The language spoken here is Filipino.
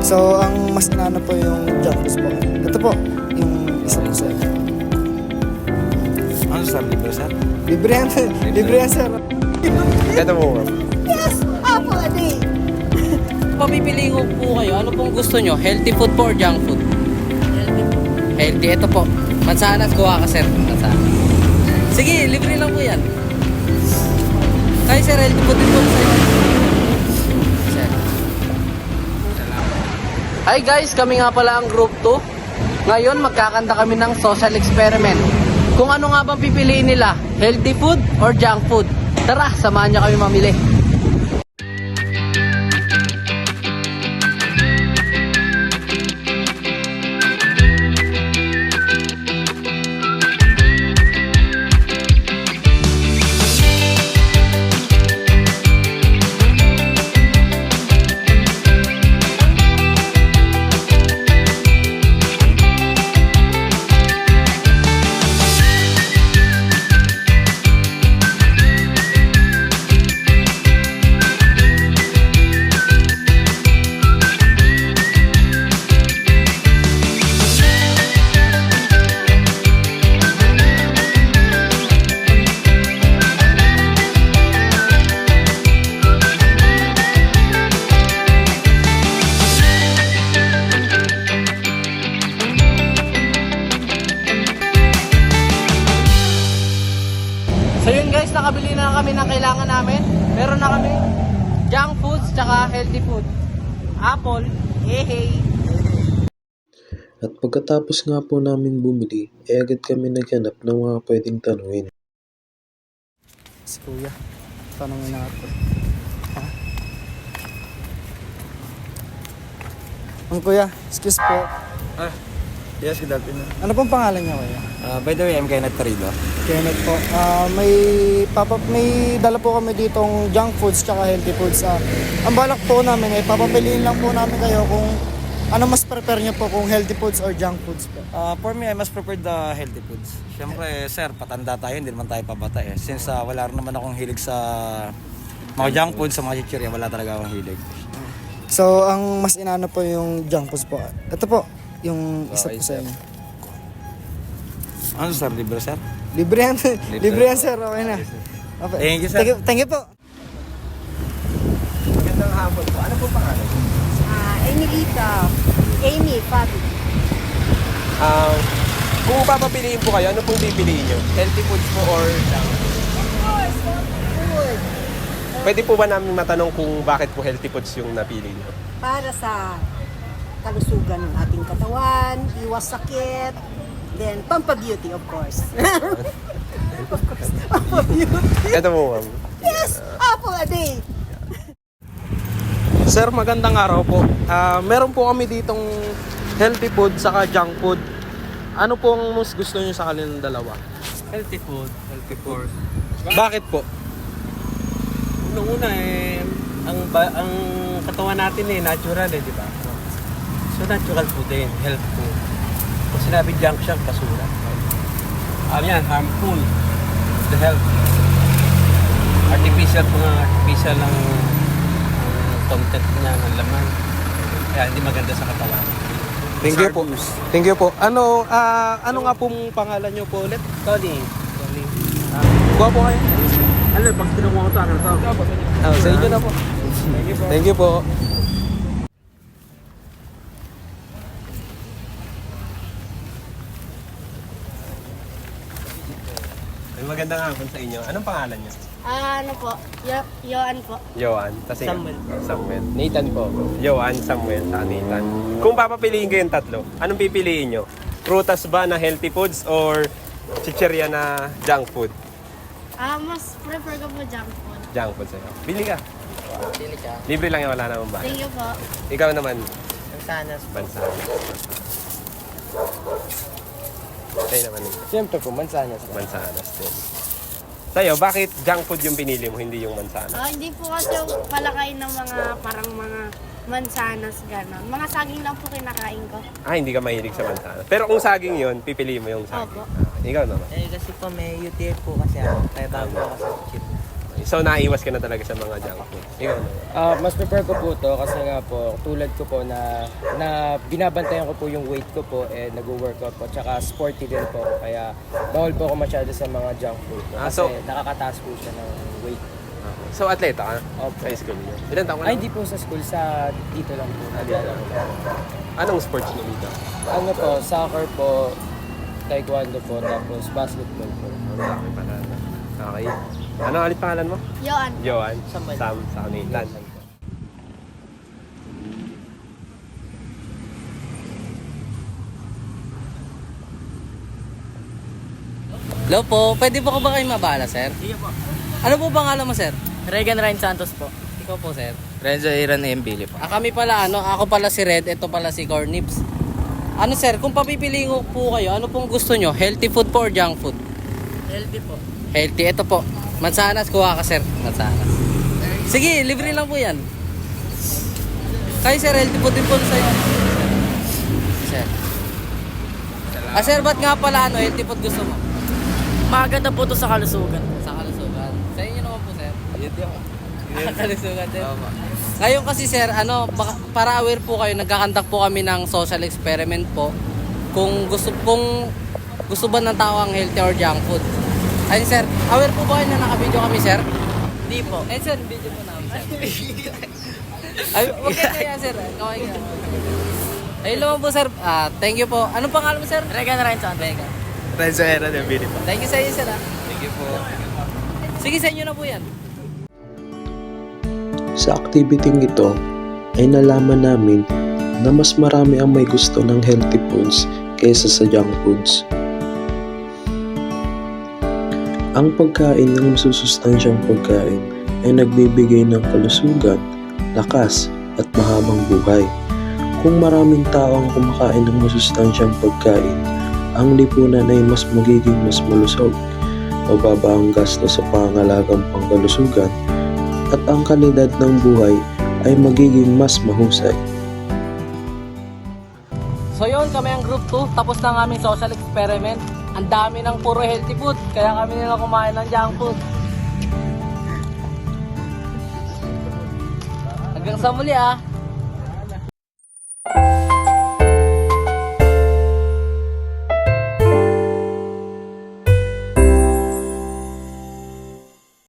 So, ang mas inaano po yung junk foods po. Ito po, yung isa po sa inyo. Ano sir? Libre sir? Libre yan, libre yan sir. Ito mo ma'am. Yes, apple a day. Papipiliin ko po kayo, ano pong gusto nyo? Healthy food po or junk food? Healthy. Ito po. Mansanas, kuha ka sir. Mansanas. Sige, libre lang po yan. Tayo sir, healthy food din po sa inyo. Sir. Hi guys, kami nga pala ang group 2. Ngayon, magkakanta kami ng social experiment. Kung ano nga bang pipiliin nila, healthy food or junk food? Tara, samahan niyo kami mamili. So yun guys, nakabili na kami ng kailangan namin. Meron na kami junk foods tsaka healthy food. Apple, hey. At pagkatapos nga po namin bumili, agad kami naghanap ng mga pwedeng tanungin. Si Kuya, tanongin natin. Ha? Ang Kuya, excuse po. Yes, good afternoon. Ano pong pangalan niya Kuya? By the way, I'm Kenneth Tarido. Kenneth po. May dala po kami ditong junk foods tsaka healthy foods. Ang balak po namin ay papapiliin lang po namin kayo kung ano mas prepare niyo po, kung healthy foods or junk foods po. For me, I must prefer the healthy foods. Siyempre, sir, patanda tayo, hindi naman tayo pabata eh. Since wala rin naman akong hilig sa mga junk foods, sa mga chichirya, wala talaga akong hilig. So, ang mas inaano po yung junk foods po. Ito po, yung isa Okay, po sa sir. inyo. Ano sir, libre sir? Libre yan, libre yan sir, okay na. Okay. Thank you, sir. Thank you po. Magandang hapon po. Ano po pangalan? Emilita, Amy, Fabi. Kung papapiliin po kayo, ano pong pipiliin nyo? Healthy foods po or junk? Food. Pwede po ba namin matanong kung bakit po healthy foods yung napili nyo? Para sa kalusugan ng ating katawan, iwas sakit, then pampabeauty of course. Of course, pampabeauty. Ito po ma'am. Yes, apple a day. Sir, magandang araw po. Meron po kami ditong healthy food saka junk food. Ano po ang mas gusto niyo sa kanilang dalawa? Healthy food, healthy food. Bakit po? Unang-una ang katawan natin natural di ba? So natural food din, health food. Kung sinabi junk siya, basura. Yan, harmful to the health. Artificial ng content niya, ng laman. Kaya hindi maganda sa katawan. Thank you po. Thank you po. Ano nga pong pangalan niyo po ulit? Tony. Kuha po kayo. Ano, pag tinungo ko ito, ano ito? Sa inyo na po. Thank you po. Magandang hapon sa inyo. Anong pangalan nyo? Ano po? Yoan po. Joan. Tas Samuel. Samuel. Nathan po. Joan, Samuel, sa Nathan. Kung papapiliin kayong tatlo, anong pipiliin nyo? Prutas ba na healthy foods or chichirya na junk food? Mas prefer ko po junk food. Junk food sa'yo. Bili ka. Dili ka. Libre lang yan, wala namang bayad. Thank you po. Ikaw naman, Mansanas. bansa. Kayo naman ito. Siyempre po, mansanas. Mansanas din. Sa'yo, bakit junk food yung pinili mo, hindi yung mansanas? Hindi po kasi yung palakain ng mga parang mga mansanas gano'n. Mga saging lang po kinakain ko. Hindi ka mahilig sa mansanas. Pero kung saging yun, pipili mo yung saging. Opo. Ikaw naman. Kasi po may UTF po kasi ako. Kaya bago ako sa chip. So, naiwas ka na talaga sa mga junk food. Ikaw naman. Mas prefer ko po to kasi nga po, tulad ko po na binabantayan ko po yung weight ko po and nag-workout po. Tsaka sporty din po ako. Kaya bawal po ako masyado sa mga junk food po. Kasi nakakataas po siya ng weight. So, atleta ka? Opo. Sa school niyo? Ilan taon ka Ay, na? hindi po sa school, sa dito lang po. Nag-alala ko. Anong sports niyo dito? Ano po, soccer po, taekwondo po, tapos basketball po. Ang dami pala. Okay. Ano ulit pangalan mo? Yoan. Joan. Sam sa Kanilan. Hello po, pwede po ko ba kayo mabala, sir? Sige po. Ano po bang alam mo, sir? Regan Ryan Santos po. Ikaw po, sir. Renzo Iran Mbili po. Kami pala, ako pala si Red, ito pala si Cornibs. Ano, sir, kung papipiliin ko po kayo, ano pong gusto nyo? Healthy food po or junk food? Healthy po. Healthy, ito po. Mansanas, kuha ka, sir. Mansanas. Sige, libre lang po yan. Kayo, sir, healthy food din po sa'yo. Sir. Sir, ba't nga pala, healthy food gusto mo? Maganda po to sa kalusugan. Sa kalusugan. Sa inyo naman po, sir. Kalusugan, sir. Ngayon kasi, sir, para aware po kayo, nagkakandak po kami ng social experiment po. Kung gusto ba ng tao ang healthy or junk food. Ayun, sir, aware po ba kayo na naka-video kami, sir? Hindi po. Sir, video mo namin, sir. Ay, wag kayo kaya, sir. Kaway ka. Ayun naman po, sir. Thank you po. Anong pangalan mo, sir? Regan Ryan Santos. Regan. Renzo Iran Mbili po. Thank you sa iyo, sir. Thank you po. Sige, sa inyo na po yan. Sa activity ito ay nalaman namin na mas marami ang may gusto ng healthy foods kaysa sa junk foods. Ang pagkain ng masusustansyang pagkain ay nagbibigay ng kalusugan, lakas at mahabang buhay. Kung maraming tao ang kumakain ng masusustansyang pagkain, ang lipunan ay mas magiging mas malusog, mababa ang gasto sa pangangalagang pangkalusugan, at ang kalidad ng buhay ay magiging mas mahusay. So yun, kami ang group 2. Tapos na ang aming social experiment. Ang dami ng puro healthy food. Kaya kami nila kumain ng junk food. Hanggang sa muli,